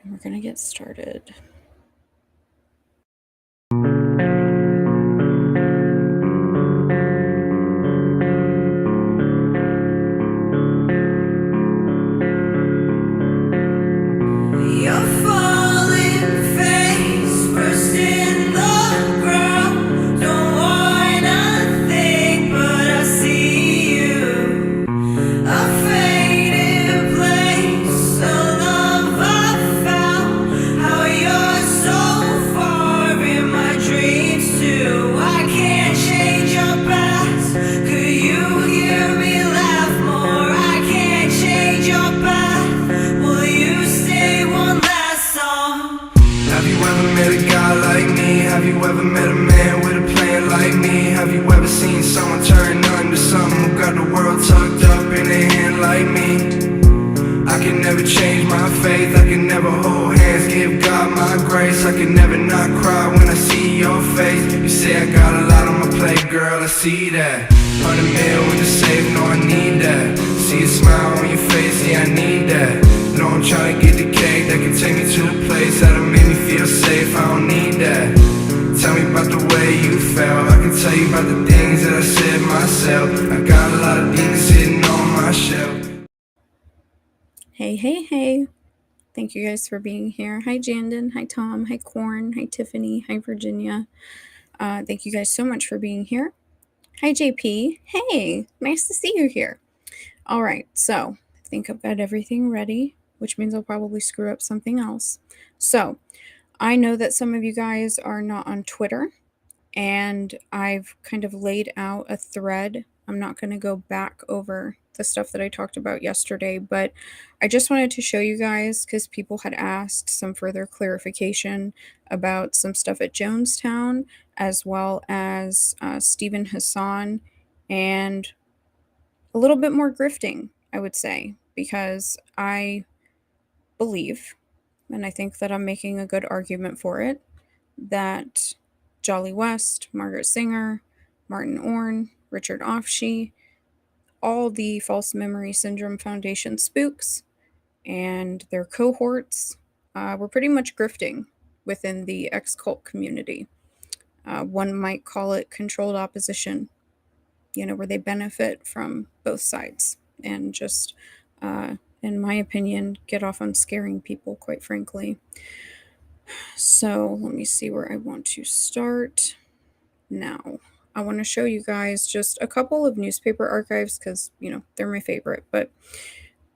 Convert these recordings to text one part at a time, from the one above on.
We're going to get started. See that 100 mil in the safe, no I need that. See a smile on your face, yeah I need that. No I'm trying to get the cake that can take me to a place that'll make me feel safe, I don't need that. Tell me about the way you felt, I can tell you about the things that I said myself. I got a lot of demons sitting on my shelf. Hey. Thank you guys for being here. Hi Jandon, hi Tom, hi Corn, hi Tiffany, hi Virginia. Thank you guys so much for being here. Hi JP. Hey, nice to see you here. All right, so I think I've got everything ready, which means I'll probably screw up something else. So I know that some of you guys are not on Twitter, and I've kind of laid out a thread. I'm not going to go back over the stuff that I talked about yesterday, but I just wanted to show you guys because people had asked some further clarification about some stuff at Jonestown, as well as Stephen Hassan, and a little bit more grifting, I would say, because I believe, and I think that I'm making a good argument for it, that Jolly West, Margaret Singer, Martin Orne, Richard Offshee, all the False Memory Syndrome Foundation spooks and their cohorts were pretty much grifting within the ex-cult community. One might call it controlled opposition, where they benefit from both sides and just, in my opinion, get off on scaring people, quite frankly. So let me see where I want to start. Now, I want to show you guys just a couple of newspaper archives because, they're my favorite. But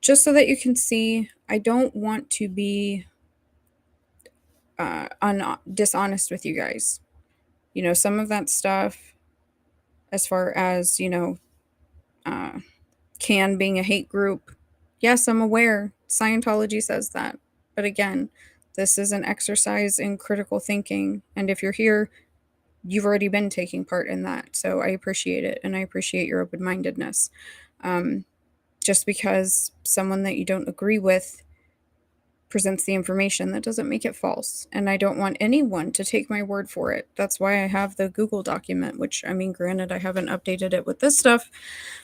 just so that you can see, I don't want to be dishonest with you guys. Some of that stuff, as far as, CAN being a hate group, yes, I'm aware. Scientology says that. But again, this is an exercise in critical thinking. And if you're here, you've already been taking part in that. So I appreciate it. And I appreciate your open-mindedness. Just because someone that you don't agree with presents the information, that doesn't make it false. And I don't want anyone to take my word for it. That's why I have the Google document, which, granted, I haven't updated it with this stuff,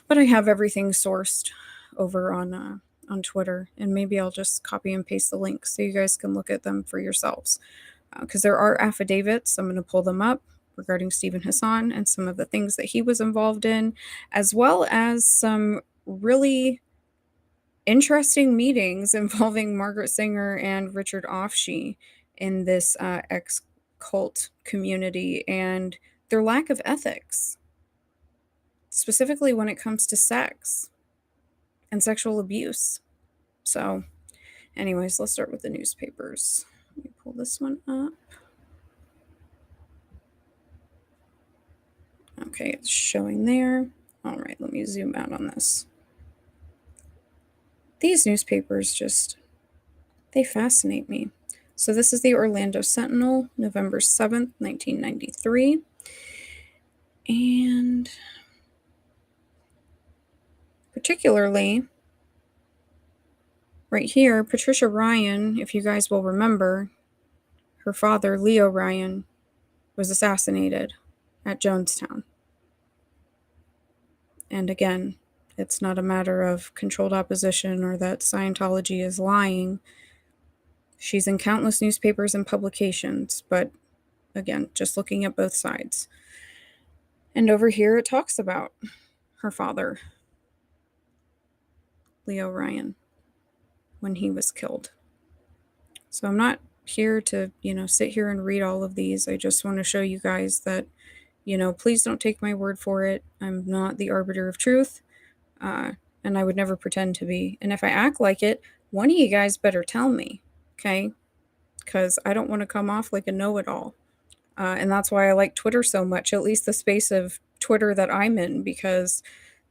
but I have everything sourced over on Twitter. And maybe I'll just copy and paste the links so you guys can look at them for yourselves. Because there are affidavits. I'm going to pull them up regarding Stephen Hassan and some of the things that he was involved in, as well as some really interesting meetings involving Margaret Singer and Richard Offshee in this ex-cult community and their lack of ethics, specifically when it comes to sex and sexual abuse. So, anyways, let's start with the newspapers. Let me pull this one up. Okay, it's showing there. All right, let me zoom out on this. These newspapers they fascinate me. So this is the Orlando Sentinel, November 7th, 1993. And particularly right here, Patricia Ryan, if you guys will remember, her father, Leo Ryan, was assassinated at Jonestown. And again, it's not a matter of controlled opposition or that Scientology is lying. She's in countless newspapers and publications, but again, just looking at both sides. And over here, it talks about her father, Leo Ryan, when he was killed. So I'm not here to, sit here and read all of these. I just want to show you guys that, please don't take my word for it. I'm not the arbiter of truth, and I would never pretend to be. And if I act like it, one of you guys better tell me, okay? Because I don't want to come off like a know-it-all. And that's why I like Twitter so much, at least the space of Twitter that I'm in, because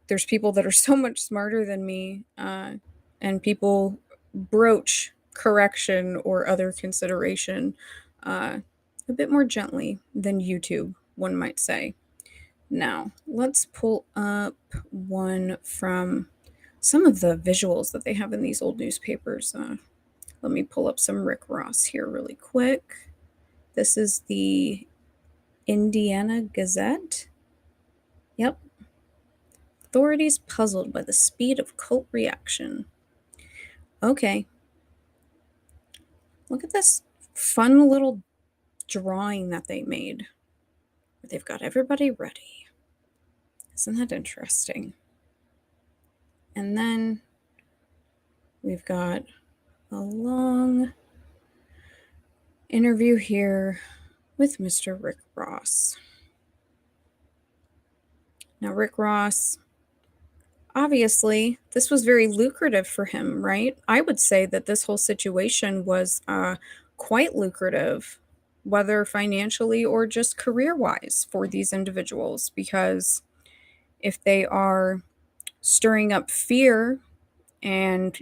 there's people that are so much smarter than me, and people broach correction or other consideration a bit more gently than YouTube, one might say. Now, let's pull up one from some of the visuals that they have in these old newspapers. Let me pull up some Rick Ross here really quick. This is the Indiana Gazette. Yep. Authorities puzzled by the speed of cult reaction. Okay. Look at this fun little drawing that they made. They've got everybody ready. Isn't that interesting? And then we've got a long interview here with Mr. Rick Ross. Now, Rick Ross, obviously, this was very lucrative for him, right? I would say that this whole situation was quite lucrative, whether financially or just career-wise for these individuals, because if they are stirring up fear and,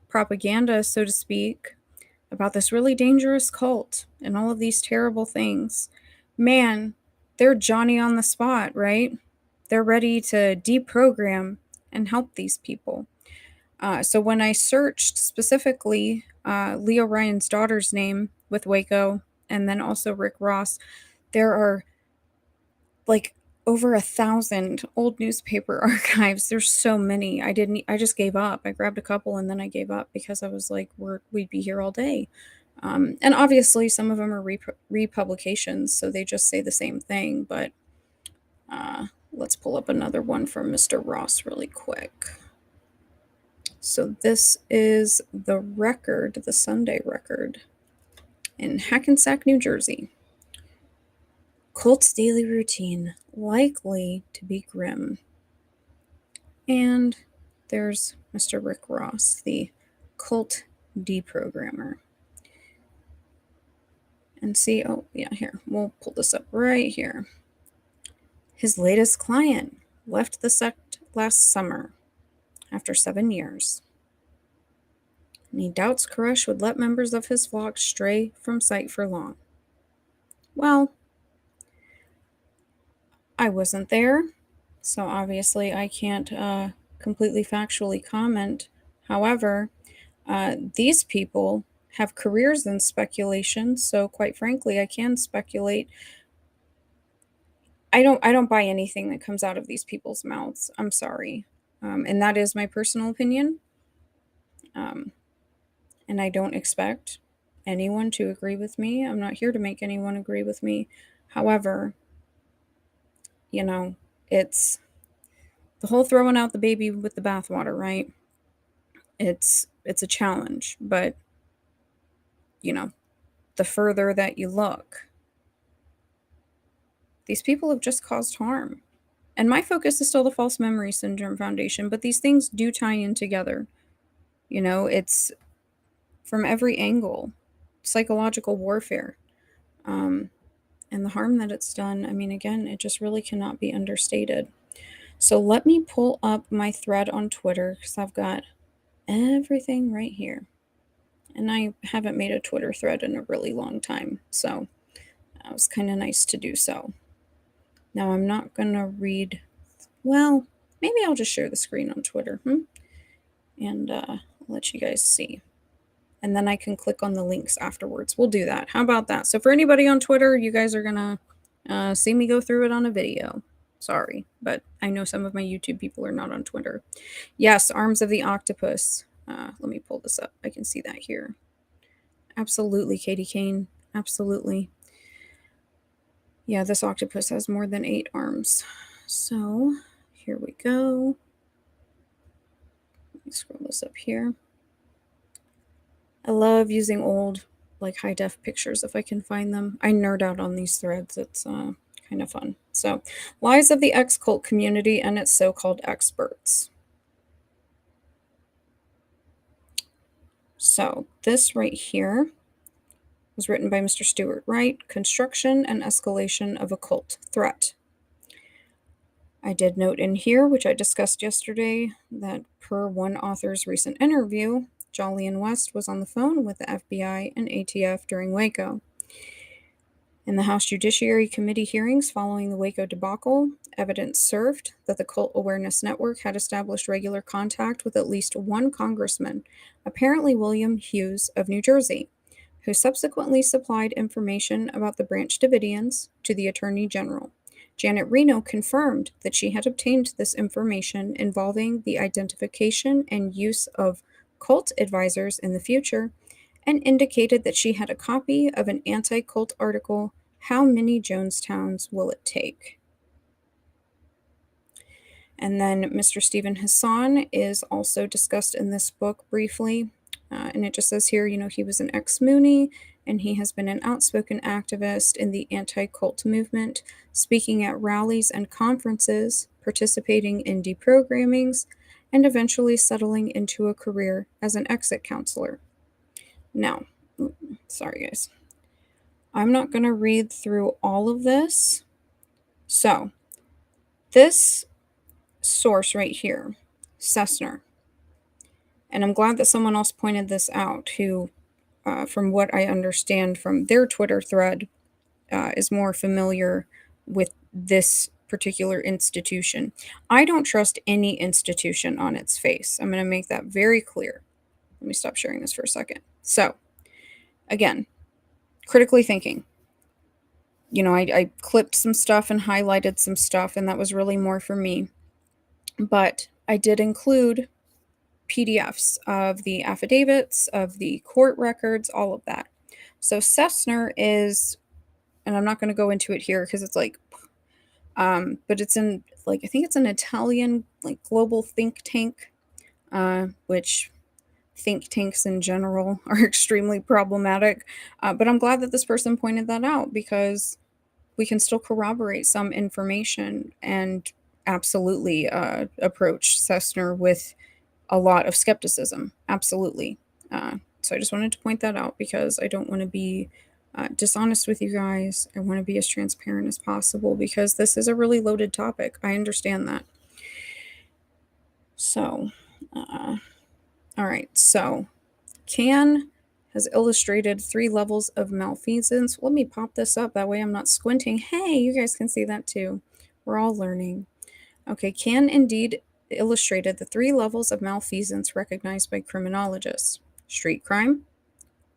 propaganda, so to speak, about this really dangerous cult and all of these terrible things, man, they're Johnny on the spot, right? They're ready to deprogram and help these people. So when I searched specifically Leo Ryan's daughter's name with Waco and then also Rick Ross, there are like over 1,000 old newspaper archives. There's so many. I just gave up. I grabbed a couple and then I gave up because I was like, we'd be here all day. And obviously some of them are republications, so they just say the same thing, but let's pull up another one from Mr. Ross really quick. So this is the Record, the Sunday Record in Hackensack, New Jersey. Cult's daily routine, likely to be grim. And there's Mr. Rick Ross, the cult deprogrammer. And see, oh yeah, here, we'll pull this up right here. His latest client left the sect last summer after 7 years. And he doubts Koresh would let members of his flock stray from sight for long. Well, I wasn't there, so obviously I can't completely factually comment. However, these people have careers in speculation, so quite frankly, I can speculate. I don't buy anything that comes out of these people's mouths. I'm sorry. And that is my personal opinion. And I don't expect anyone to agree with me. I'm not here to make anyone agree with me. However, it's the whole throwing out the baby with the bathwater, right? It's a challenge, but the further that you look, these people have just caused harm. And my focus is still the False Memory Syndrome Foundation, but these things do tie in together. It's from every angle, psychological warfare. And the harm that it's done, I mean, again, it just really cannot be understated. So let me pull up my thread on Twitter because I've got everything right here. And I haven't made a Twitter thread in a really long time, so it was kind of nice to do so. Now I'm not going to read, well, maybe I'll just share the screen on Twitter, and let you guys see. And then I can click on the links afterwards. We'll do that. How about that? So for anybody on Twitter, you guys are going to see me go through it on a video. Sorry, but I know some of my YouTube people are not on Twitter. Yes, Arms of the Octopus. Let me pull this up. I can see that here. Absolutely, Katie Kane. Absolutely. Yeah, this octopus has more than 8 arms. So, here we go. Let me scroll this up here. I love using old, like high def pictures if I can find them. I nerd out on these threads. It's kind of fun. So, lies of the X cult community and its so called experts. So, this right here was written by Mr. Stuart Wright, Construction and Escalation of a Cult Threat. I did note in here, which I discussed yesterday, that per one author's recent interview, Jolyon West was on the phone with the FBI and ATF during Waco. In the House Judiciary Committee hearings following the Waco debacle, evidence served that the Cult Awareness Network had established regular contact with at least one congressman, apparently William Hughes of New Jersey, who subsequently supplied information about the Branch Davidians to the Attorney General. Janet Reno confirmed that she had obtained this information involving the identification and use of cult advisors in the future, and indicated that she had a copy of an anti-cult article, How Many Jonestowns Will It Take? And then Mr. Stephen Hassan is also discussed in this book briefly. And it just says here, he was an ex-Moonie, and he has been an outspoken activist in the anti-cult movement, speaking at rallies and conferences, participating in deprogrammings, and eventually settling into a career as an exit counselor. Now, sorry guys, I'm not going to read through all of this. So, this source right here, Cessner, and I'm glad that someone else pointed this out who, from what I understand from their Twitter thread, is more familiar with this particular institution. I don't trust any institution on its face. I'm going to make that very clear. Let me stop sharing this for a second. So, again, critically thinking. I clipped some stuff and highlighted some stuff, and that was really more for me. But I did include PDFs of the affidavits, of the court records, all of that. So Cessner is, and I'm not going to go into it here because it's like, but it's in, like, I think it's an Italian, like, global think tank, which think tanks in general are extremely problematic. But I'm glad that this person pointed that out because we can still corroborate some information and absolutely approach Cessner with a lot of skepticism. Absolutely. So I just wanted to point that out because I don't want to be dishonest with you guys. I want to be as transparent as possible because this is a really loaded topic. I understand that. So, all right. So, Can has illustrated 3 levels of malfeasance. Let me pop this up. That way I'm not squinting. Hey, you guys can see that too. We're all learning. Okay, Can indeed illustrated the 3 levels of malfeasance recognized by criminologists: street crime,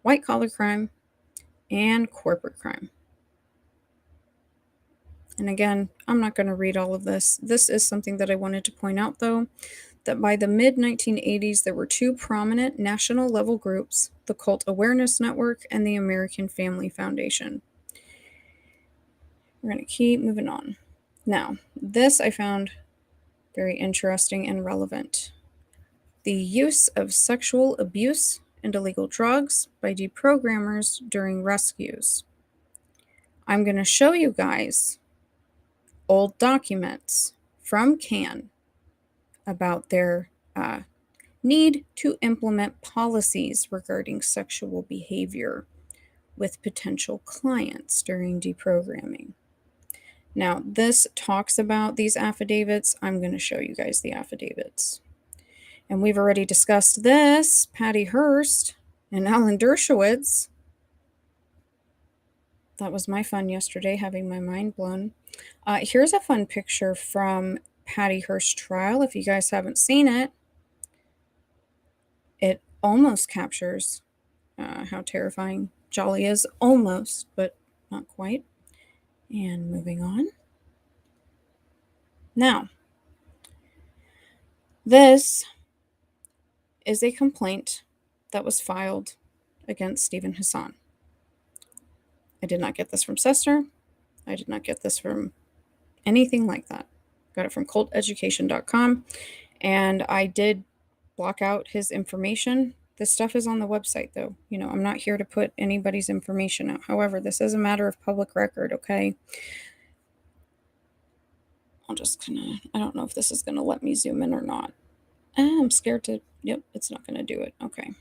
white collar crime, and corporate crime. And again, I'm not going to read all of this. This is something that I wanted to point out, though, that by the mid-1980s, there were 2 prominent national level groups, the Cult Awareness Network and the American Family Foundation. We're going to keep moving on. Now, this I found very interesting and relevant. The use of sexual abuse and illegal drugs by deprogrammers during rescues. I'm going to show you guys old documents from CAN about their need to implement policies regarding sexual behavior with potential clients during deprogramming. Now, this talks about these affidavits. I'm going to show you guys the affidavits. And we've already discussed this, Patty Hearst and Alan Dershowitz. That was my fun yesterday, having my mind blown. Here's a fun picture from Patty Hearst's trial. If you guys haven't seen it, it almost captures how terrifying Jolly is. Almost, but not quite. And moving on. Now, this is a complaint that was filed against Stephen Hassan. I did not get this from Cessner. I did not get this from anything like that. Got it from culteducation.com. And I did block out his information. This stuff is on the website, though. I'm not here to put anybody's information out. However, this is a matter of public record, okay? I don't know if this is gonna let me zoom in or not. I'm scared to, yep, it's not gonna do it. Okay.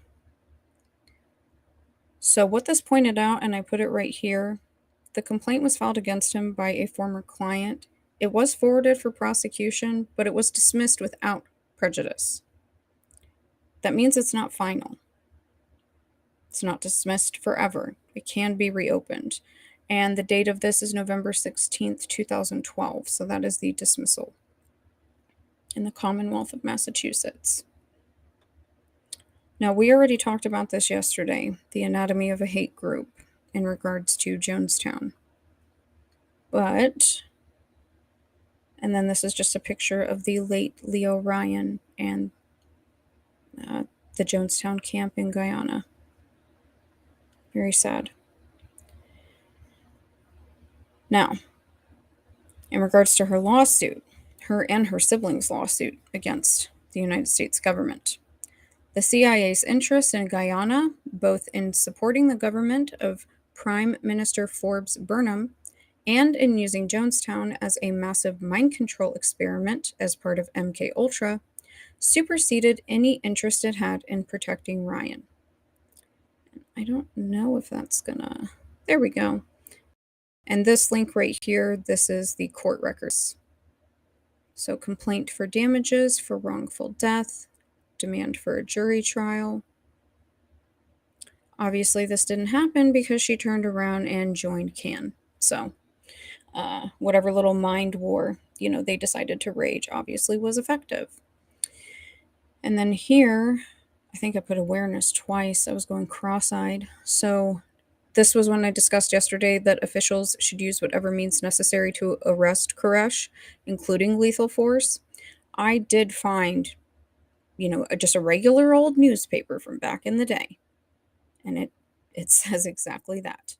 So what this pointed out, and I put it right here, the complaint was filed against him by a former client. It was forwarded for prosecution, but it was dismissed without prejudice. That means it's not final. It's not dismissed forever. It can be reopened. And the date of this is November 16th, 2012. So that is the dismissal in the Commonwealth of Massachusetts. Now, we already talked about this yesterday, the anatomy of a hate group in regards to Jonestown. And then this is just a picture of the late Leo Ryan and the Jonestown camp in Guyana. Very sad. Now, in regards to her lawsuit, her and her siblings' lawsuit against the United States government, the CIA's interest in Guyana, both in supporting the government of Prime Minister Forbes Burnham and in using Jonestown as a massive mind control experiment as part of MKUltra, superseded any interest it had in protecting Ryan. I don't know if that's gonna... There we go. And this link right here, this is the court records. So complaint for damages for wrongful death, demand for a jury trial. Obviously, this didn't happen because she turned around and joined CAN. So whatever little mind war, they decided to rage obviously was effective. And then here, I think I put awareness twice. I was going cross-eyed. So this was when I discussed yesterday that officials should use whatever means necessary to arrest Koresh, including lethal force. I did find, just a regular old newspaper from back in the day. And it says exactly that.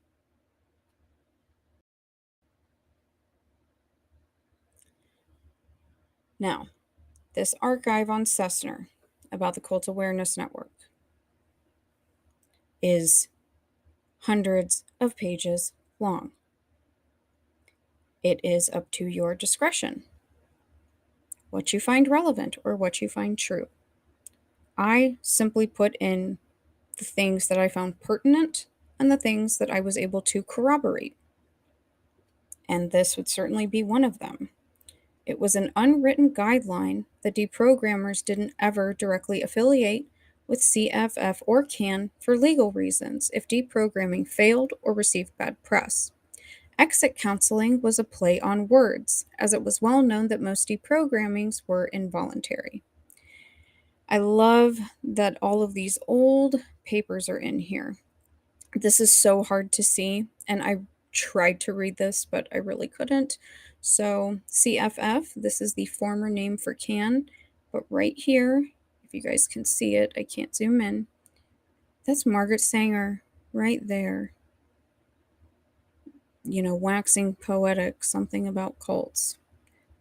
Now, this archive on Cessner about the Cult Awareness Network is hundreds of pages long. It is up to your discretion what you find relevant or what you find true. I simply put in the things that I found pertinent and the things that I was able to corroborate. And this would certainly be one of them. It was an unwritten guideline that deprogrammers didn't ever directly affiliate with CFF or CAN for legal reasons if deprogramming failed or received bad press. Exit counseling was a play on words, as it was well known that most deprogrammings were involuntary. I love that all of these old papers are in here. This is so hard to see, and I tried to read this, but I really couldn't. So CFF, this is the former name for CAN, but right here, if you guys can see it, I can't zoom in. That's Margaret Sanger right there. Waxing poetic, something about cults.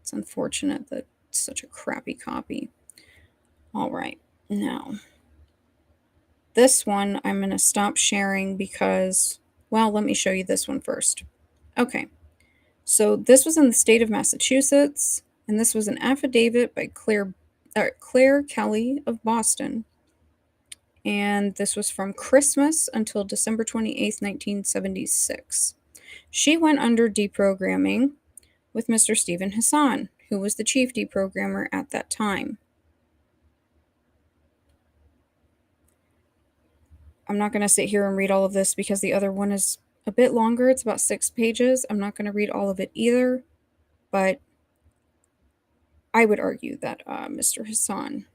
It's unfortunate that it's such a crappy copy. All right, now this one I'm going to stop sharing because, well, let me show you this one first. Okay, so this was in the state of Massachusetts, and this was an affidavit by Claire Kelly of Boston. And this was from Christmas until December 28th, 1976. She went under deprogramming with Mr. Stephen Hassan, who was the chief deprogrammer at that time. I'm not going to sit here and read all of this because the other one is a bit longer. It's about 6 pages. I'm not going to read all of it either, but I would argue that Mr. Hassan,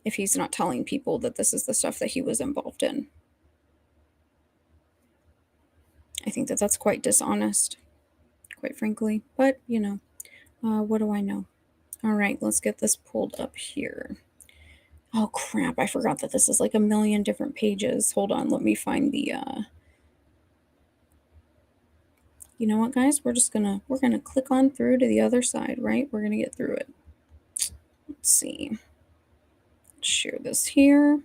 if he's not telling people that this is the stuff that he was involved in, I think that that's quite dishonest, quite frankly. But, what do I know? All right, let's get this pulled up here. Oh crap, I forgot that this is like a million different pages. Hold on, let me find the you know what, guys? We're gonna click on through to the other side, right? We're gonna get through it. Let's see. Share this here.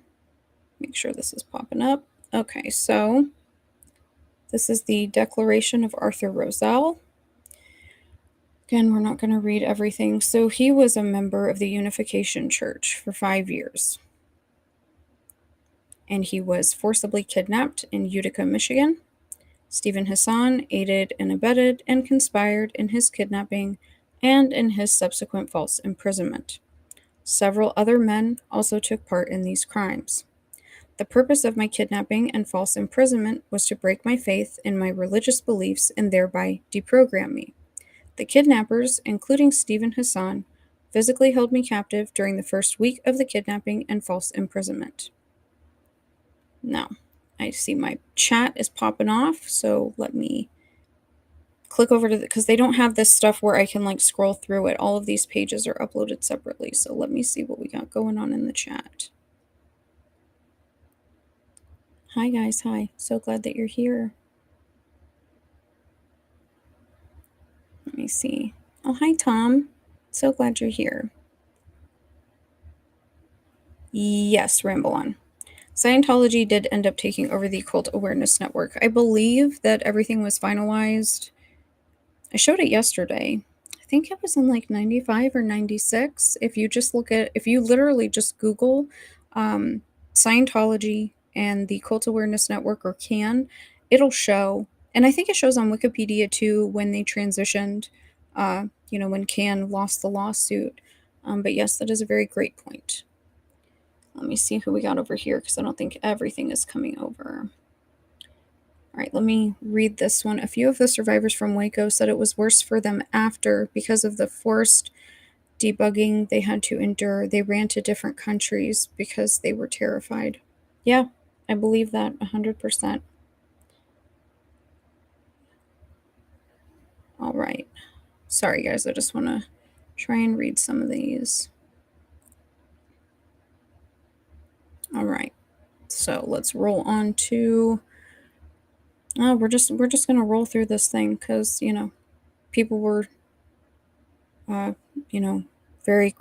Make sure this is popping up. Okay, so this is the Declaration of Arthur Roselle. Again, we're not going to read everything. So he was a member of the Unification Church for 5 years. And he was forcibly kidnapped in Utica, Michigan. Stephen Hassan aided and abetted and conspired in his kidnapping and in his subsequent false imprisonment. Several other men also took part in these crimes. The purpose of my kidnapping and false imprisonment was to break my faith in my religious beliefs and thereby deprogram me. The kidnappers, including Stephen Hassan, physically held me captive during the first week of the kidnapping and false imprisonment. Now, I see my chat is popping off, so let me click over to because they don't have this stuff where I can like scroll through it. All of these pages are uploaded separately, so let me see what we got going on in the chat. Hi guys, hi. So glad that you're here. Let me see. Oh, hi Tom. So glad you're here. Yes, ramble on. Scientology did end up taking over the Occult Awareness Network. I believe that everything was finalized. I showed it yesterday. I think it was in like 95 or 96. If you literally just Google Scientology and the Cult Awareness Network or CAN, it'll show. And I think it shows on Wikipedia too when they transitioned, when CAN lost the lawsuit. But yes, that is a very great point. Let me see who we got over here because I don't think everything is coming over. All right, let me read this one. A few of the survivors from Waco said it was worse for them after because of the forced debugging they had to endure. They ran to different countries because they were terrified. Yeah, I believe that 100%. All right. Sorry, guys. I just want to try and read some of these. All right. So let's roll on to. We're just gonna roll through this thing because people were, very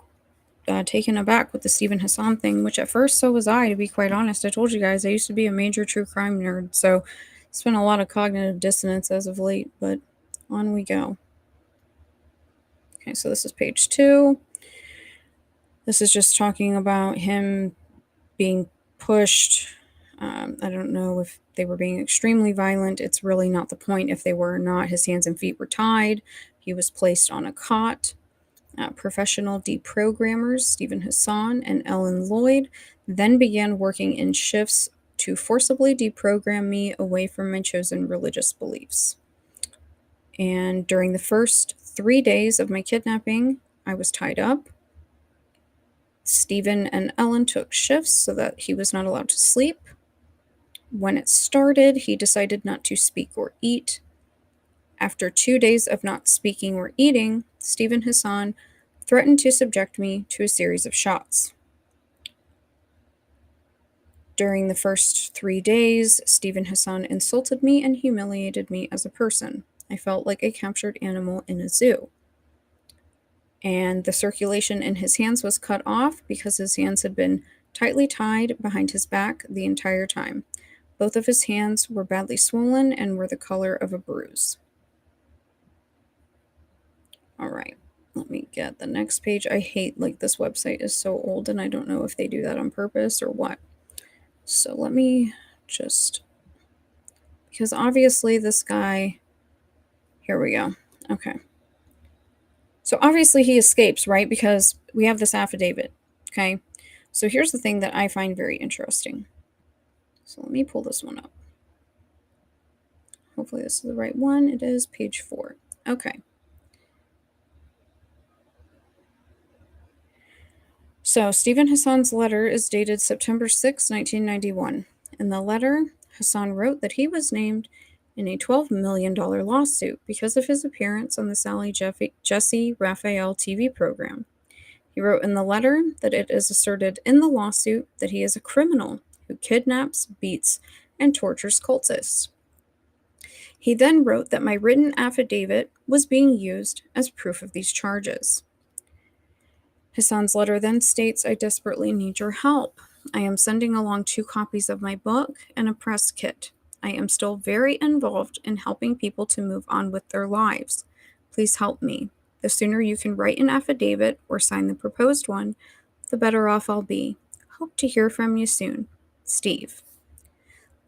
taken aback with the Stephen Hassan thing, which at first so was I, to be quite honest. I told you guys I used to be a major true crime nerd, so it's been a lot of cognitive dissonance as of late, but on we go. Okay, so this is page 2. This is just talking about him being pushed. I don't know if they were being extremely violent. It's really not the point if they were or not. His hands and feet were tied. He was placed on a cot. Professional deprogrammers Stephen Hassan and Ellen Lloyd then began working in shifts to forcibly deprogram me away from my chosen religious beliefs. And during the first 3 days of my kidnapping, I was tied up. Stephen and Ellen took shifts so that he was not allowed to sleep. When it started, he decided not to speak or eat. After 2 days of not speaking or eating, Stephen Hassan threatened to subject me to a series of shots. During the first 3 days, Stephen Hassan insulted me and humiliated me as a person. I felt like a captured animal in a zoo. And the circulation in his hands was cut off because his hands had been tightly tied behind his back the entire time. Both of his hands were badly swollen and were the color of a bruise. All right. Let me get the next page. I hate, this website is so old and I don't know if they do that on purpose or what. So let me just, because obviously this guy, here we go. Okay. So obviously he escapes, right? Because we have this affidavit. Okay. So here's the thing that I find very interesting. So let me pull this one up. Hopefully this is the right one. It is page 4. Okay. So Stephen Hassan's letter is dated September 6, 1991. In the letter, Hassan wrote that he was named in a $12 million lawsuit because of his appearance on the Sally Jesse Raphael TV program. He wrote in the letter that it is asserted in the lawsuit that he is a criminal who kidnaps, beats, and tortures cultists. He then wrote that my written affidavit was being used as proof of these charges. Hassan's letter then states, I desperately need your help. I am sending along 2 copies of my book and a press kit. I am still very involved in helping people to move on with their lives. Please help me. The sooner you can write an affidavit or sign the proposed one, the better off I'll be. Hope to hear from you soon. Steve.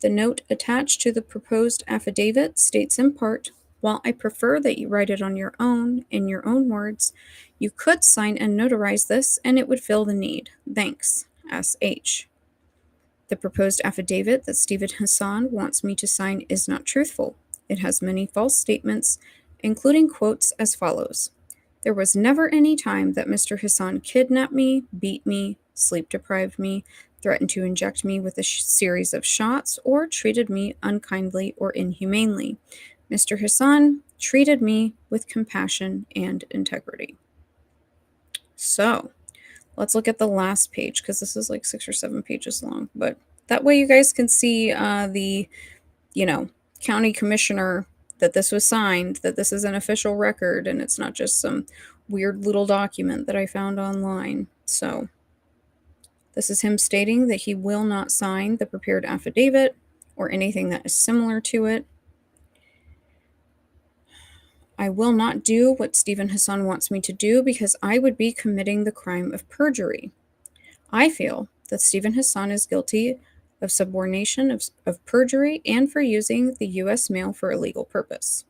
The note attached to the proposed affidavit states in part, while I prefer that you write it on your own, in your own words, you could sign and notarize this and it would fill the need. Thanks. S.H. The proposed affidavit that Stephen Hassan wants me to sign is not truthful. It has many false statements, including quotes as follows. There was never any time that Mr. Hassan kidnapped me, beat me, sleep deprived me, threatened to inject me with a series of shots, or treated me unkindly or inhumanely. Mr. Hassan treated me with compassion and integrity. So, let's look at the last page because this is like 6 or 7 pages long. But that way you guys can see the, county commissioner that this was signed, that this is an official record and it's not just some weird little document that I found online. So, this is him stating that he will not sign the prepared affidavit or anything that is similar to it. I will not do what Stephen Hassan wants me to do because I would be committing the crime of perjury. I feel that Stephen Hassan is guilty of subornation of perjury and for using the U.S. mail for a legal purpose.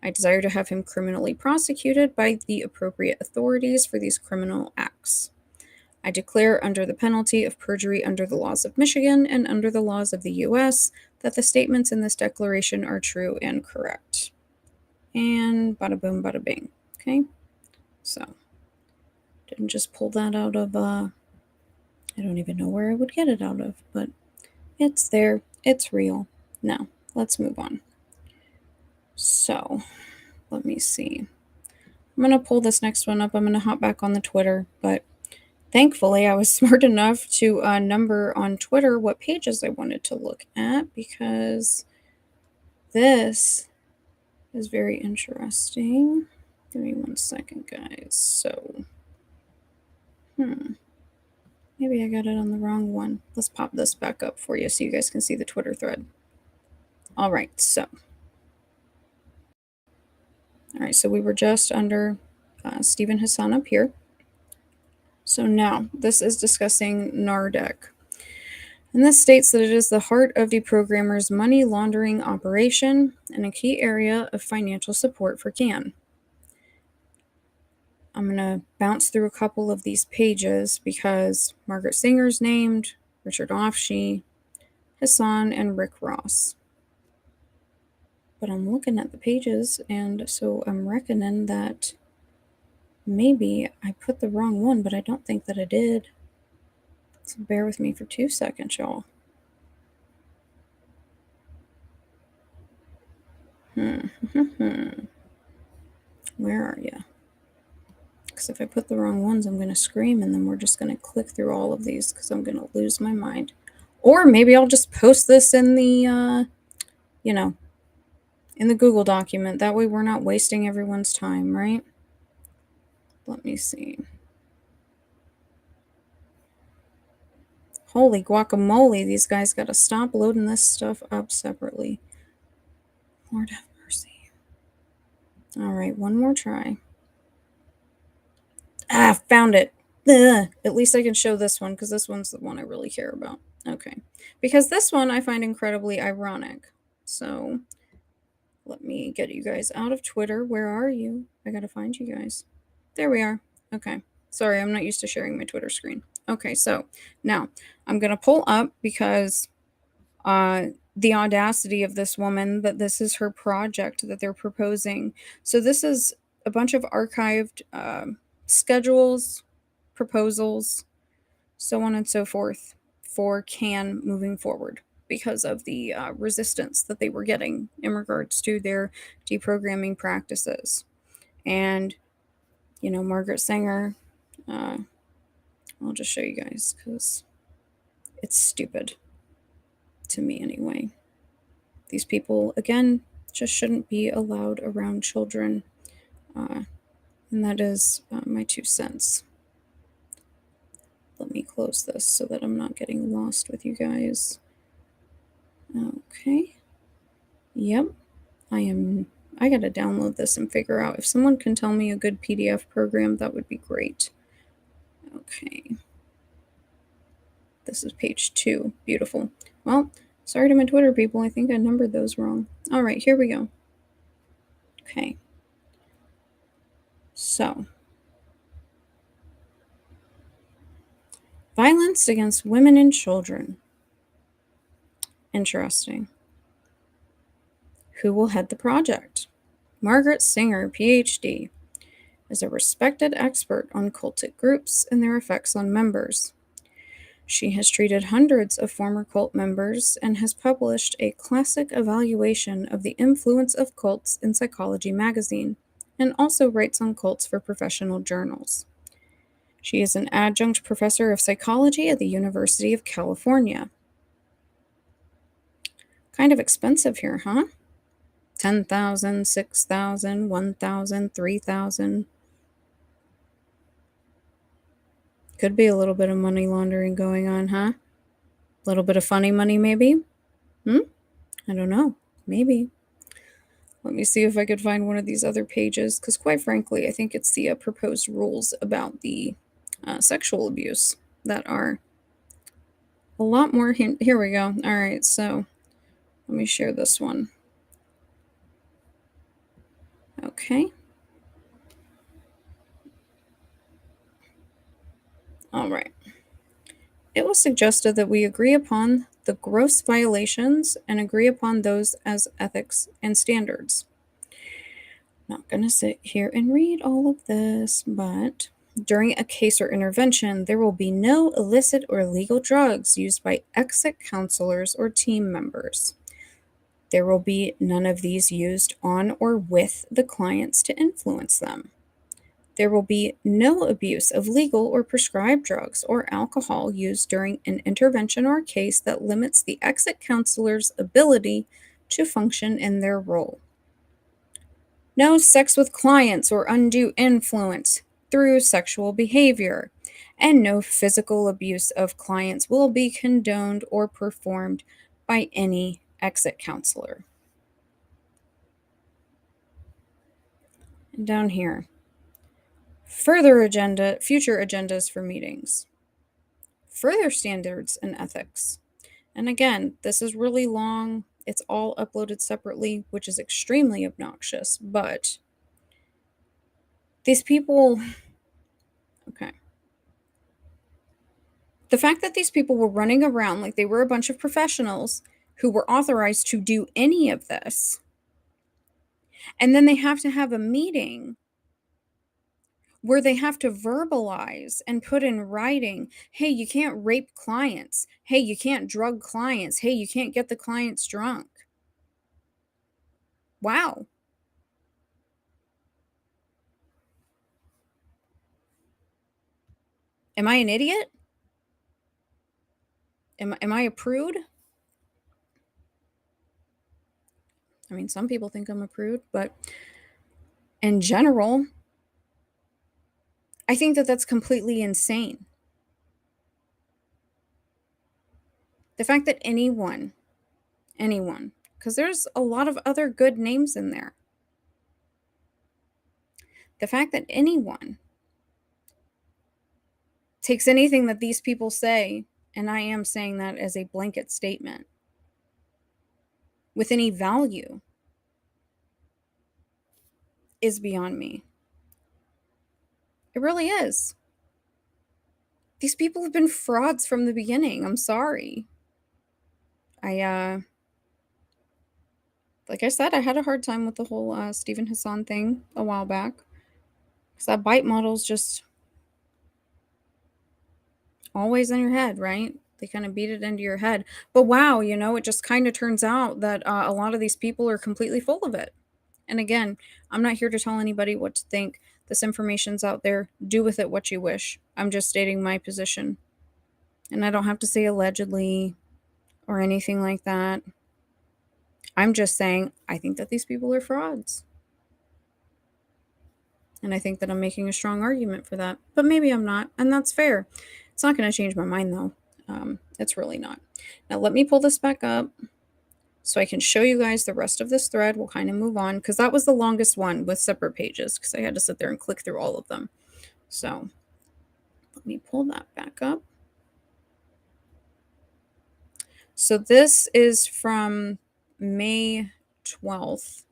I desire to have him criminally prosecuted by the appropriate authorities for these criminal acts. I declare under the penalty of perjury under the laws of Michigan and under the laws of the U.S. that the statements in this declaration are true and correct. And bada boom, bada bing. Okay? So, didn't just pull that out of, I don't even know where I would get it out of, but it's there. It's real. Now, let's move on. So, let me see. I'm going to pull this next one up. I'm going to hop back on the Twitter, but thankfully I was smart enough to number on Twitter what pages I wanted to look at because this is very interesting. Give me 1 second, guys. So, maybe I got it on the wrong one. Let's pop this back up for you so you guys can see the Twitter thread. All right, so we were just under Stephen Hassan up here. So now this is discussing NARDEC. And this states that it is the heart of the programmer's money laundering operation and a key area of financial support for CAN. I'm going to bounce through a couple of these pages because Margaret Singer's named, Richard Offshee, Hassan, and Rick Ross. But I'm looking at the pages, and so I'm reckoning that maybe I put the wrong one, but I don't think that I did. So bear with me for 2 seconds, y'all. Where are you? Because if I put the wrong ones, I'm going to scream, and then we're just going to click through all of these because I'm going to lose my mind. Or maybe I'll just post this in the, in the Google document. That way we're not wasting everyone's time, right? Let me see. Holy guacamole, these guys got to stop loading this stuff up separately. Lord have mercy. All right, one more try. Found it. Ugh. At least I can show this one because this one's the one I really care about. Okay. Because this one I find incredibly ironic. So let me get you guys out of Twitter. Where are you? I got to find you guys. There we are. Okay. Sorry, I'm not used to sharing my Twitter screen. Okay, so now I'm going to pull up because the audacity of this woman, that this is her project that they're proposing. So this is a bunch of archived schedules, proposals, so on and so forth for CAN moving forward because of the resistance that they were getting in regards to their deprogramming practices. And, Margaret Sanger I'll just show you guys because it's stupid to me anyway. These people, again, just shouldn't be allowed around children. And that is my 2 cents. Let me close this so that I'm not getting lost with you guys. Okay. Yep. I gotta download this and figure out. If someone can tell me a good PDF program, that would be great. Okay. This is page 2. Beautiful. Well, sorry to my Twitter people. I think I numbered those wrong. All right, here we go. Okay. So, violence against women and children. Interesting. Who will head the project? Margaret Singer, PhD, is a respected expert on cultic groups and their effects on members. She has treated hundreds of former cult members and has published a classic evaluation of the influence of cults in Psychology magazine, and also writes on cults for professional journals. She is an adjunct professor of psychology at the University of California. Kind of expensive here, huh? 10,000, 6,000, 1,000, 3,000. Could be a little bit of money laundering going on, huh? A little bit of funny money, maybe? I don't know. Maybe. Let me see if I could find one of these other pages, because quite frankly, I think it's the proposed rules about the sexual abuse that are a lot more. Here we go. All right, so let me share this one. Okay. All right. It was suggested that we agree upon the gross violations and agree upon those as ethics and standards. Not going to sit here and read all of this, but during a case or intervention, there will be no illicit or illegal drugs used by exit counselors or team members. There will be none of these used on or with the clients to influence them. There will be no abuse of legal or prescribed drugs or alcohol used during an intervention or case that limits the exit counselor's ability to function in their role. No sex with clients or undue influence through sexual behavior, and no physical abuse of clients will be condoned or performed by any exit counselor. And down here, future agendas for meetings, further standards and ethics. And again, this is really long. It's all uploaded separately, which is extremely obnoxious, but these people, okay. The fact that these people were running around like they were a bunch of professionals who were authorized to do any of this, and then they have to have a meeting where they have to verbalize and put in writing, hey, you can't rape clients. Hey, you can't drug clients. Hey, you can't get the clients drunk. Wow. Am I an idiot? Am I a prude? I mean, some people think I'm a prude, but in general, I think that that's completely insane. The fact that anyone, because there's a lot of other good names in there. The fact that anyone takes anything that these people say, and I am saying that as a blanket statement, with any value is beyond me. It really is. These people have been frauds from the beginning. I'm sorry. Like I said, I had a hard time with the whole Stephen Hassan thing a while back. Because that bite model's just always in your head, right? They kind of beat it into your head. But wow, it just kind of turns out that a lot of these people are completely full of it. And again, I'm not here to tell anybody what to think. This information's out there. Do with it what you wish. I'm just stating my position. And I don't have to say allegedly or anything like that. I'm just saying I think that these people are frauds. And I think that I'm making a strong argument for that. But maybe I'm not, and that's fair. It's not going to change my mind, though. It's really not. Now, let me pull this back up so I can show you guys the rest of this thread. We'll kind of move on, because that was the longest one with separate pages, because I had to sit there and click through all of them. So let me pull that back up. So this is from May 12th,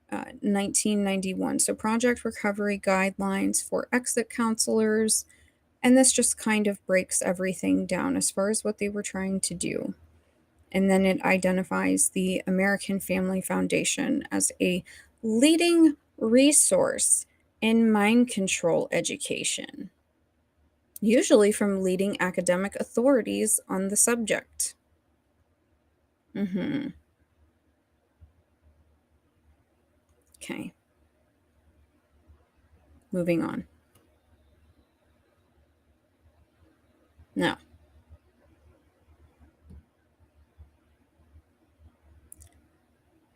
1991. So Project Recovery Guidelines for Exit Counselors. And this just kind of breaks everything down as far as what they were trying to do. And then it identifies the American Family Foundation as a leading resource in mind control education, usually from leading academic authorities on the subject. Okay. Moving on. Now,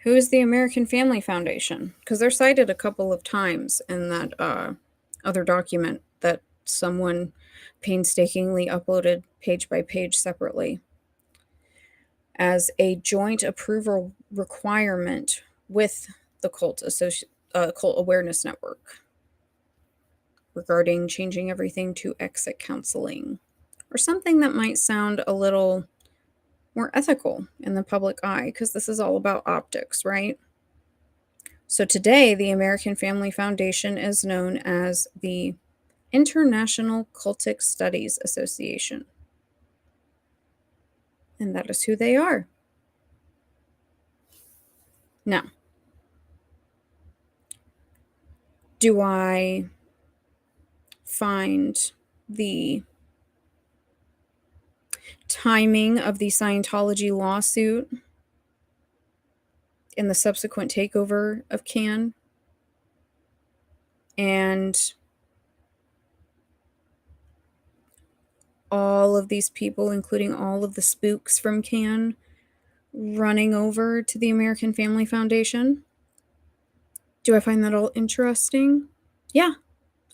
who is the American Family Foundation? Because they're cited a couple of times in that other document that someone painstakingly uploaded page by page separately as a joint approval requirement with the Cult Awareness Network regarding changing everything to exit counseling, or something that might sound a little more ethical in the public eye, because this is all about optics, right? So today, the American Family Foundation is known as the International Cultic Studies Association. And that is who they are. Now, do I find the timing of the Scientology lawsuit and the subsequent takeover of CAN and all of these people, including all of the spooks from CAN, running over to the American Family Foundation? Do I find that all interesting? Yeah,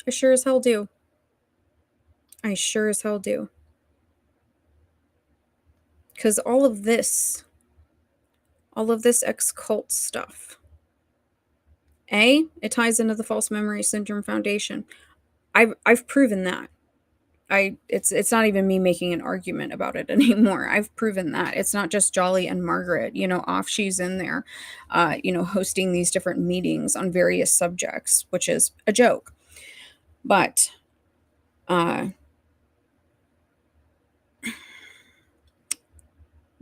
I sure as hell do. I sure as hell do. Because all of this ex-cult stuff, it ties into the False Memory Syndrome Foundation. I've proven that. It's not even me making an argument about it anymore. I've proven that. It's not just Jolly and Margaret, she's in there, hosting these different meetings on various subjects, which is a joke. But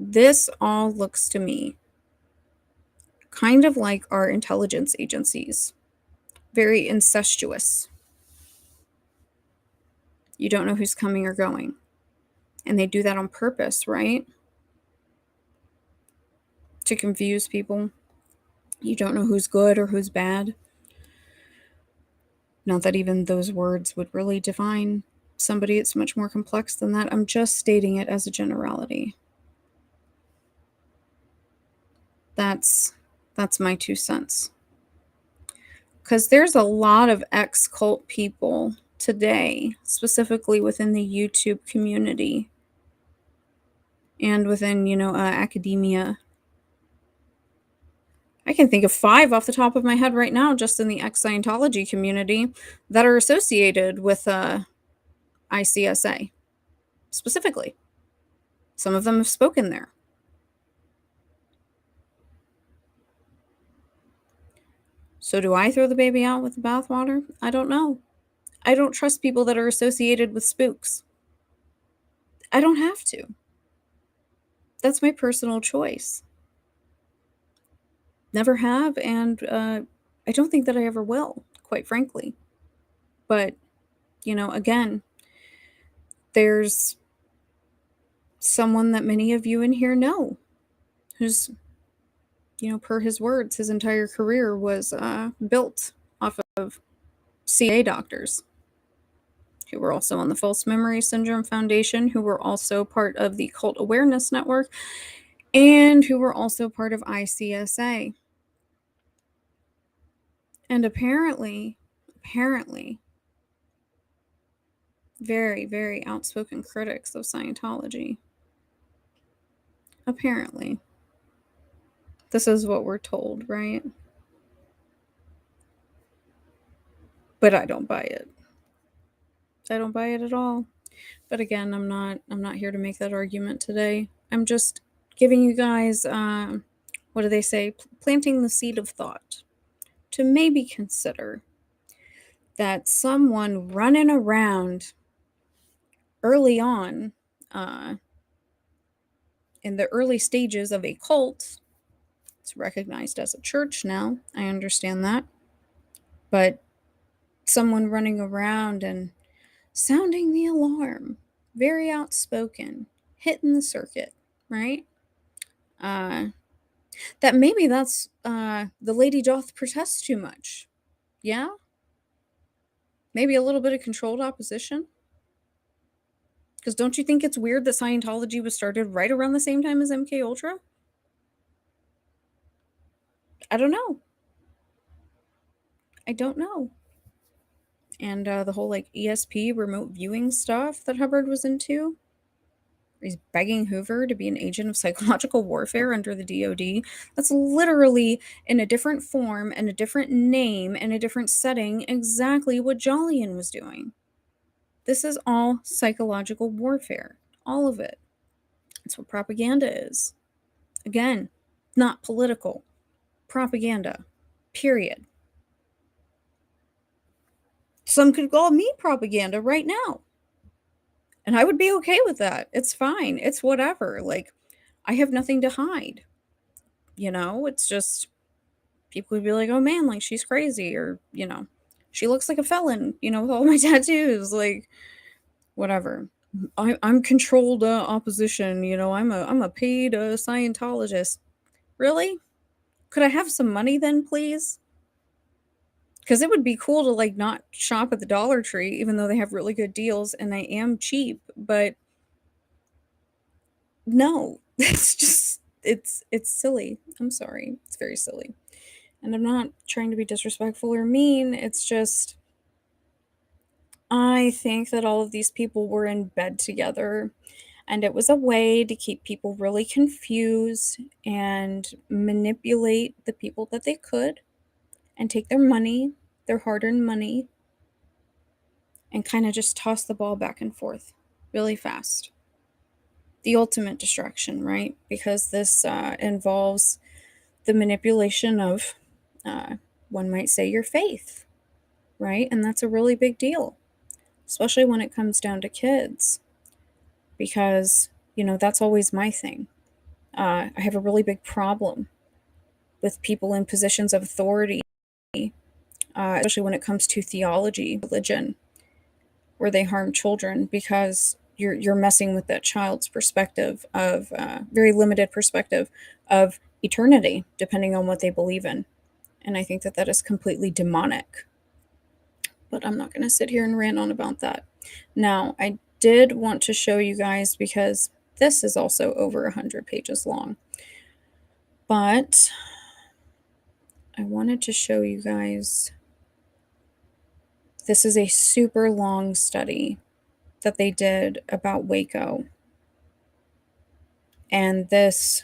this all looks to me kind of like our intelligence agencies. Very incestuous. You don't know who's coming or going. And they do that on purpose, right? To confuse people. You don't know who's good or who's bad. Not that even those words would really define somebody. It's much more complex than that. I'm just stating it as a generality. That's my 2 cents. Because there's a lot of ex-cult people today, specifically within the YouTube community and within, academia. I can think of 5 off the top of my head right now, just in the ex-Scientology community, that are associated with ICSA, specifically. Some of them have spoken there. So do I throw the baby out with the bathwater? I don't know. I don't trust people that are associated with spooks. I don't have to. That's my personal choice. Never have, and I don't think that I ever will, quite frankly. But, again, there's someone that many of you in here know who's, per his words, his entire career was built off of CIA doctors who were also on the False Memory Syndrome Foundation, who were also part of the Cult Awareness Network, and who were also part of ICSA. And apparently, very, very outspoken critics of Scientology. Apparently. This is what we're told, right? But I don't buy it. I don't buy it at all. But again, I'm not here to make that argument today. I'm just giving you guys what do they say? Planting the seed of thought to maybe consider that someone running around early on uh, in the early stages of a cult, it's recognized as a church now. I understand that. But someone running around and sounding the alarm, very outspoken, hitting the circuit, right? Uh, that maybe that's the lady doth protest too much. Yeah? Maybe a little bit of controlled opposition? Because don't you think it's weird that Scientology was started right around the same time as MK Ultra? I don't know. I don't know. And the whole like ESP remote viewing stuff that Hubbard was into. He's begging Hoover to be an agent of psychological warfare under the DoD. That's literally in a different form and a different name and a different setting exactly what Jolyon was doing. This is all psychological warfare. All of it. That's what propaganda is. Again, not political. Propaganda. Period. Some could call me propaganda right now. And I would be okay with that. It's fine. It's whatever. Like, I have nothing to hide. You know, it's just people would be like, oh man, like she's crazy. Or, you know, she looks like a felon, you know, with all my tattoos. Like, whatever. I'm controlled opposition. You know, I'm a paid Scientologist. Really? Could I have some money then, please? Because it would be cool to like not shop at the Dollar Tree, even though they have really good deals and I am cheap. But no, it's just it's silly. I'm sorry, it's very silly, and I'm not trying to be disrespectful or mean. It's just I think that all of these people were in bed together. And it was a way to keep people really confused and manipulate the people that they could and take their money, their hard earned money, and kind of just toss the ball back and forth really fast. The ultimate distraction, right? Because this involves the manipulation of, uh, one might say, your faith, right? And that's a really big deal, especially when it comes down to kids, because, you know, that's always my thing. I have a really big problem with people in positions of authority, especially when it comes to theology, religion, where they harm children because you're messing with that child's perspective of very limited perspective of eternity, depending on what they believe in. And I think that that is completely demonic. But I'm not going to sit here and rant on about that. Now, I did want to show you guys because this is also over 100 pages long. But I wanted to show you guys. This is a super long study that they did about Waco. And this,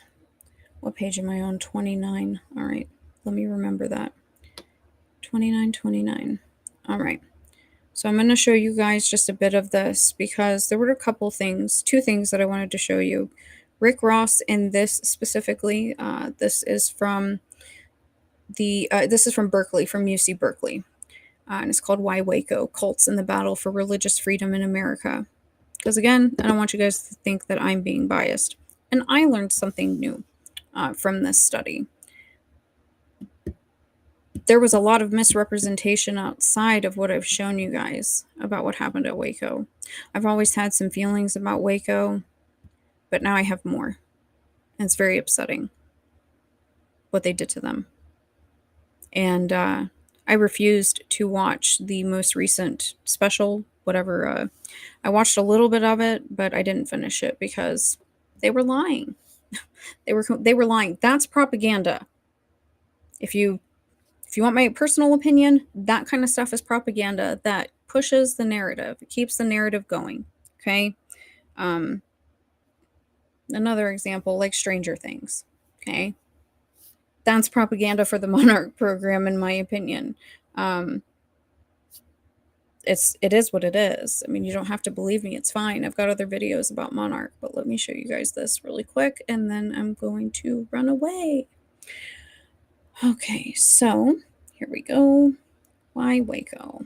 what page am I on? 29. All right, let me remember that. 29. All right. So I'm going to show you guys just a bit of this because there were a couple things, two things that I wanted to show you. Rick Ross in this specifically, this is from Berkeley, from UC Berkeley. And it's called Why Waco, Cults in the Battle for Religious Freedom in America. Because again, I don't want you guys to think that I'm being biased. And I learned something new from this study. There was a lot of misrepresentation outside of what I've shown you guys about what happened at Waco. I've always had some feelings about Waco, but now I have more. And it's very upsetting what they did to them. And I refused to watch the most recent special, whatever. I watched a little bit of it, but I didn't finish it because they were lying. They were lying. That's propaganda. If you if you want my personal opinion, that kind of stuff is propaganda that pushes the narrative. It keeps the narrative going. Okay. Um, Another example, like Stranger Things. Okay. That's propaganda for the Monarch program, in my opinion. Um, it is what it is. I mean, you don't have to believe me. It's fine. I've got other videos about Monarch, but let me show you guys this really quick, and then I'm going to run away. Okay, so here we go. Why Waco?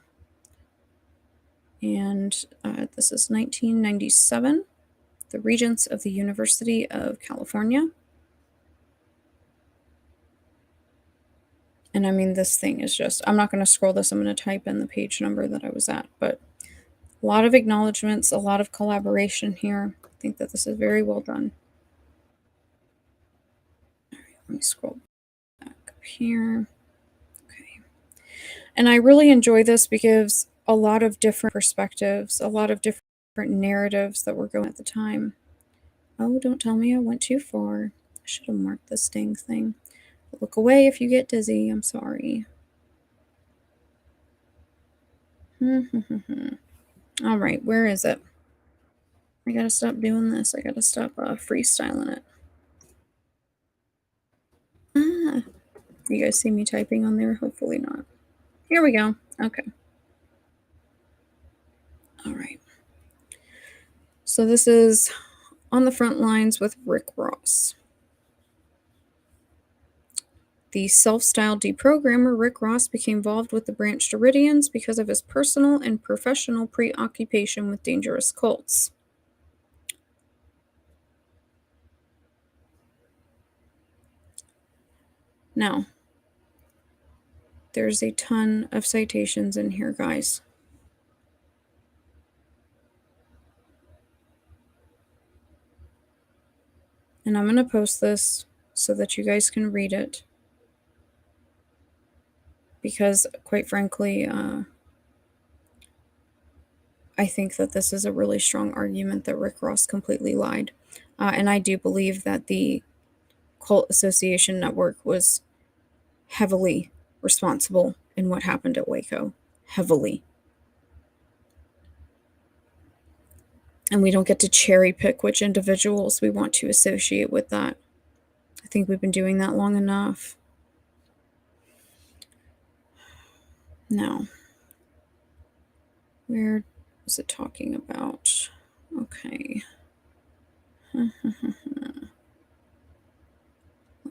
And this is 1997. The Regents of the University of California. And I mean, this thing is just, I'm not going to scroll this. I'm going to type in the page number that I was at, but a lot of acknowledgments, a lot of collaboration here. I think that this is very well done. All right, let me scroll back up here. Okay. And I really enjoy this because a lot of different perspectives, a lot of different narratives that were going at the time. Oh, don't tell me I went too far. I should have marked this dang thing. Look away if you get dizzy. I'm sorry. All right, where is it? I gotta stop doing this. I gotta stop freestyling it. Ah, you guys see me typing on there? Hopefully not. Here we go. Okay. All right. So this is on the front lines with Rick Ross. The self-styled deprogrammer Rick Ross became involved with the Branch Davidians because of his personal and professional preoccupation with dangerous cults. Now, there's a ton of citations in here, guys. And I'm going to post this so that you guys can read it. Because, quite frankly, I think that this is a really strong argument that Rick Ross completely lied. And I do believe that the Cult Association Network was heavily responsible in what happened at Waco. Heavily. And we don't get to cherry pick which individuals we want to associate with that. I think we've been doing that long enough. Now, where was it talking about? Okay. Let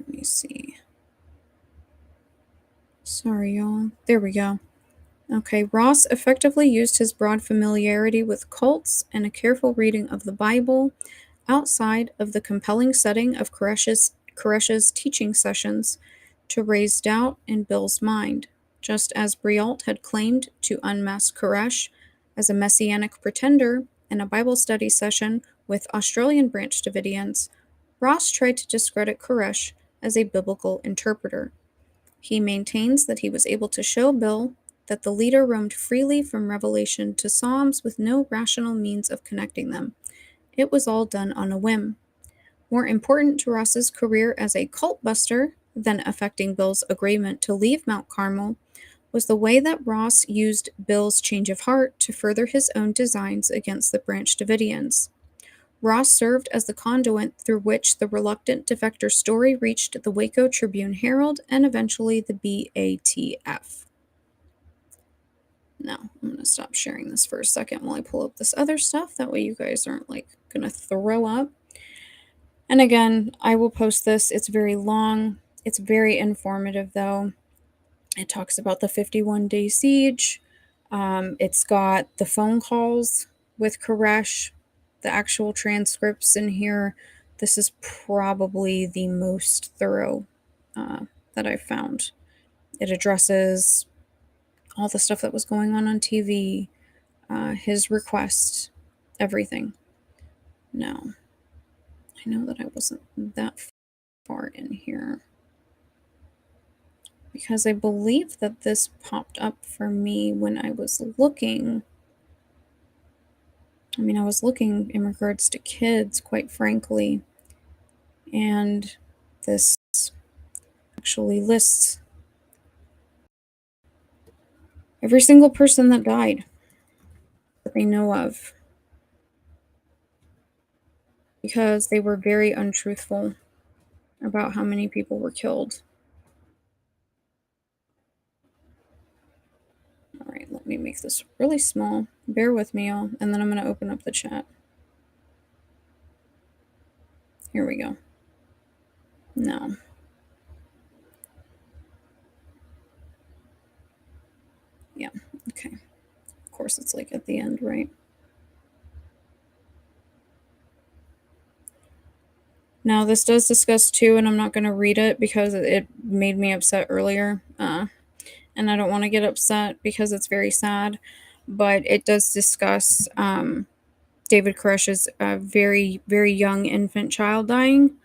me see. Sorry, y'all. There we go. Okay, Ross effectively used his broad familiarity with cults and a careful reading of the Bible outside of the compelling setting of Koresh's teaching sessions to raise doubt in Bill's mind, just as Brialt had claimed to unmask Koresh as a messianic pretender in a Bible study session with Australian Branch Davidians. Ross tried to discredit Koresh as a biblical interpreter. He maintains that he was able to show Bill that the leader roamed freely from Revelation to Psalms with no rational means of connecting them. It was all done on a whim. More important to Ross's career as a cult buster than affecting Bill's agreement to leave Mount Carmel was the way that Ross used Bill's change of heart to further his own designs against the Branch Davidians. Ross served as the conduit through which the reluctant defector story reached the Waco Tribune-Herald and eventually the BATF. Now, I'm going to stop sharing this for a second while I pull up this other stuff. That way you guys aren't like going to throw up. And again, I will post this. It's very long. It's very informative, though. It talks about the 51-day siege. It's got the phone calls with Koresh, the actual transcripts in here. This is probably the most thorough that I've found. It addresses all the stuff that was going on TV, his request, everything. Now, I know that I wasn't that far in here. because I believe that this popped up for me when I was looking. I mean, I was looking in regards to kids, quite frankly, and this actually lists every single person that died that they know of because they were very untruthful about how many people were killed. All right, let me make this really small. Bear with me, y'all, and then I'm going to open up the chat. Here we go. No. Yeah, okay. Of course, it's like at the end, right? Now, this does discuss too, and I'm not going to read it because it made me upset earlier. And I don't want to get upset because it's very sad. But it does discuss David Koresh's very, very young infant child dying,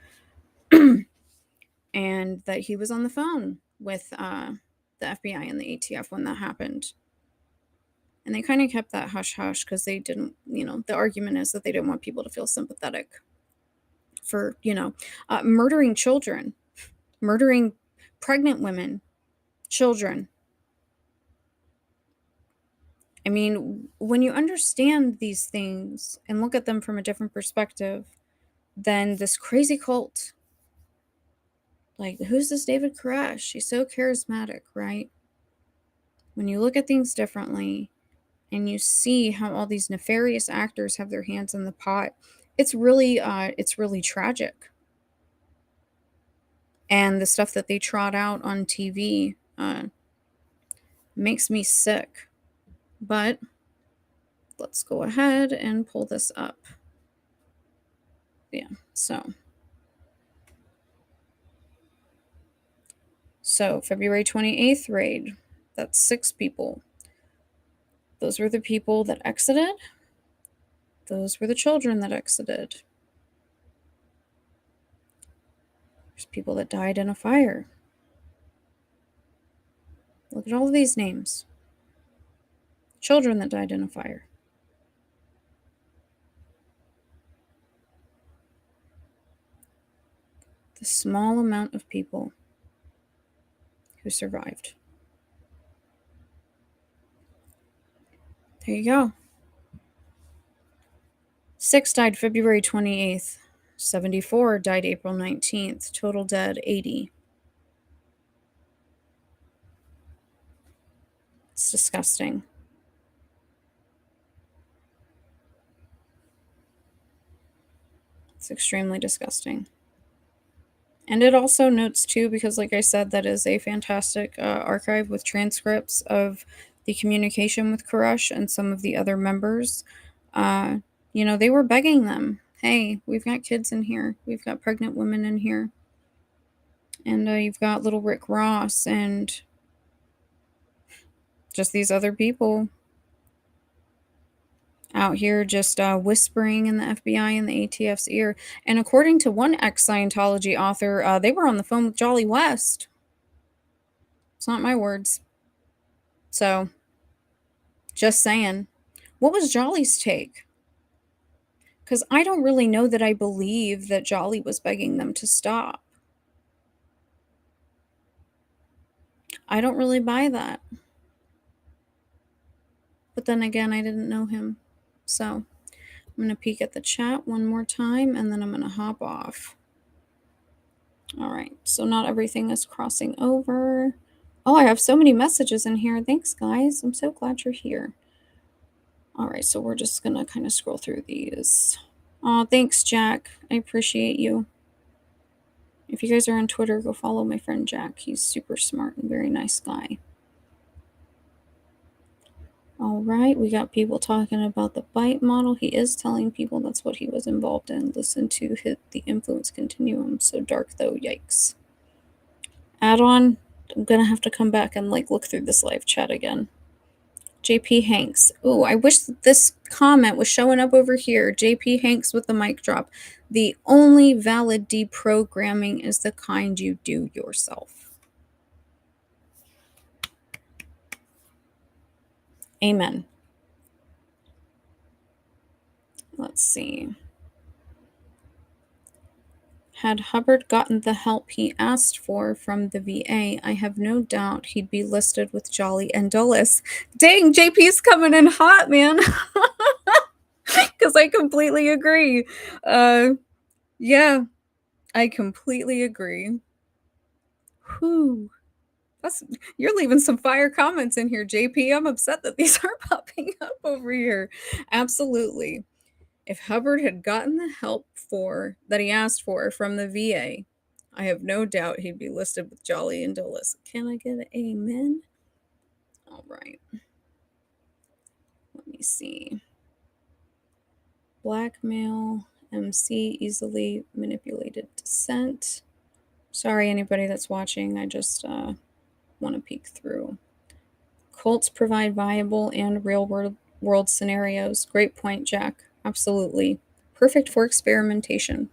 and that he was on the phone with the FBI and the ATF when that happened. And they kind of kept that hush hush because they didn't, the argument is that they didn't want people to feel sympathetic for, murdering children, murdering pregnant women, children. I mean, when you understand these things and look at them from a different perspective, then this crazy cult, like, who's this David Koresh? He's so charismatic, right? When you look at things differently and you see how all these nefarious actors have their hands in the pot, it's really tragic. And the stuff that they trot out on TV makes me sick. But let's go ahead and pull this up. Yeah, so February 28th raid, that's 6 people. Those were the people that exited. Those were the children that exited. There's people that died in a fire. Look at all of these names. Children that died in a fire. The small amount of people who survived. There you go. 6 died February 28th. 74 died April 19th. Total dead 80. It's disgusting. It's extremely disgusting. And it also notes too, because like I said, that is a fantastic archive with transcripts of the communication with Koresh and some of the other members. They were begging them, hey, we've got kids in here. We've got pregnant women in here. And you've got little Rick Ross and just these other people out here just whispering in the FBI and the ATF's ear. And according to one ex-Scientology author, they were on the phone with Jolly West. It's not my words. So, just saying. What was Jolly's take? Because I don't really know that I believe that Jolly was begging them to stop. I don't really buy that. But then again, I didn't know him. So, I'm going to peek at the chat one more time, and then I'm going to hop off. All right, so not everything is crossing over. Oh, I have so many messages in here. Thanks, guys. I'm so glad you're here. All right, so we're just going to kind of scroll through these. Oh, thanks, Jack. I appreciate you. If you guys are on Twitter, go follow my friend Jack. He's super smart and very nice guy. All right, we got people talking about the bite model. He is telling people that's what he was involved in. Listen to the influence continuum. So dark, though. Yikes. Add-on, I'm going to have to come back and look through this live chat again. JP Hanks. Ooh, I wish this comment was showing up over here. JP Hanks with the mic drop. The only valid deprogramming is the kind you do yourself. Amen. Let's see. Had Hubbard gotten the help he asked for from the VA, I have no doubt he'd be listed with Jolly and Dulles. Dang, JP's coming in hot, man. Because I completely agree. Yeah, I completely agree. Whew. You're leaving some fire comments in here, JP. I'm upset that these are popping up over here. Absolutely. If Hubbard had gotten the help that he asked for from the VA, I have no doubt he'd be listed with Jolly and Dulles. Can I get an amen? All right. Let me see. Blackmail, MC, easily manipulated dissent. Sorry, anybody that's watching. I just want to peek through. Cults provide viable and real world scenarios. Great point, Jack. Absolutely. Perfect for experimentation.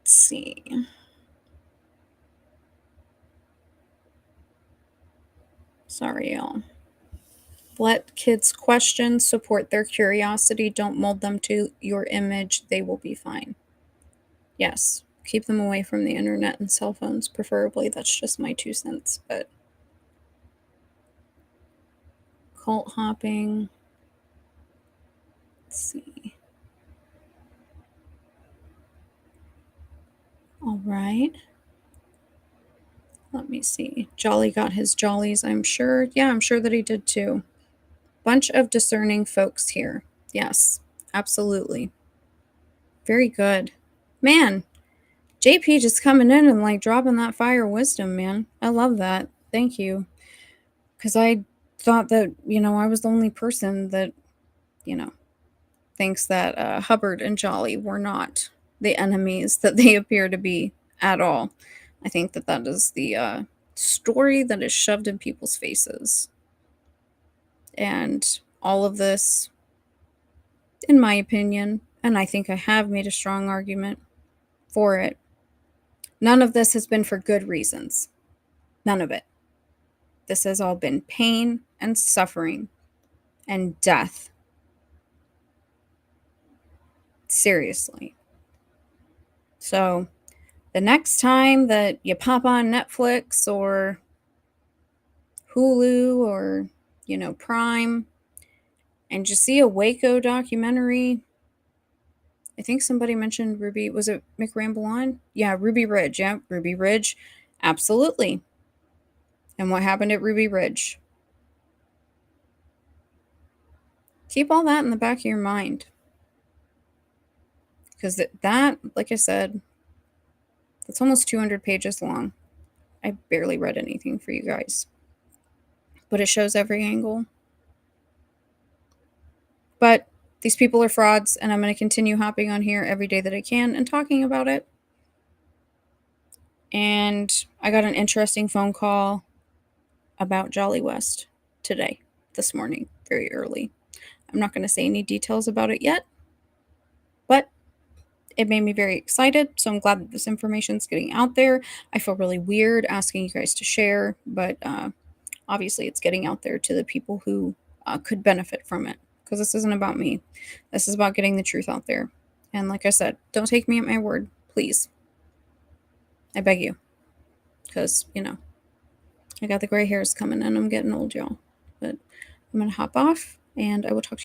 Let's see. Sorry, y'all. Let kids question, support their curiosity, don't mold them to your image. They will be fine. Yes, keep them away from the internet and cell phones, preferably. That's just my 2 cents. But cult hopping. Let's see. All right. Let me see. Jolly got his jollies, I'm sure. Yeah, I'm sure that he did too. Bunch of discerning folks here. Yes, absolutely. Very good. Man, JP just coming in and like dropping that fire wisdom, man. I love that. Thank you. Because I thought that, I was the only person that, thinks that Hubbard and Jolly were not the enemies that they appear to be at all. I think that that is the story that is shoved in people's faces. And all of this, in my opinion, and I think I have made a strong argument for it, none of this has been for good reasons. None of it. This has all been pain and suffering and death. Seriously. So, the next time that you pop on Netflix or Hulu or, Prime and you see a Waco documentary, I think somebody mentioned Ruby. Was it McRamblon? Yeah, Ruby Ridge. Yeah, Ruby Ridge. Absolutely. And what happened at Ruby Ridge? Keep all that in the back of your mind. Because that, like I said, that's almost 200 pages long. I barely read anything for you guys. But it shows every angle. But these people are frauds, and I'm going to continue hopping on here every day that I can and talking about it. And I got an interesting phone call about Jolly West this morning, very early. I'm not going to say any details about it yet, but it made me very excited. So I'm glad that this information is getting out there. I feel really weird asking you guys to share, but obviously it's getting out there to the people who could benefit from it, because this isn't about me. This is about getting the truth out there. And like I said, don't take me at my word, please. I beg you. Because, I got the gray hairs coming and I'm getting old, y'all. But I'm going to hop off and I will talk to you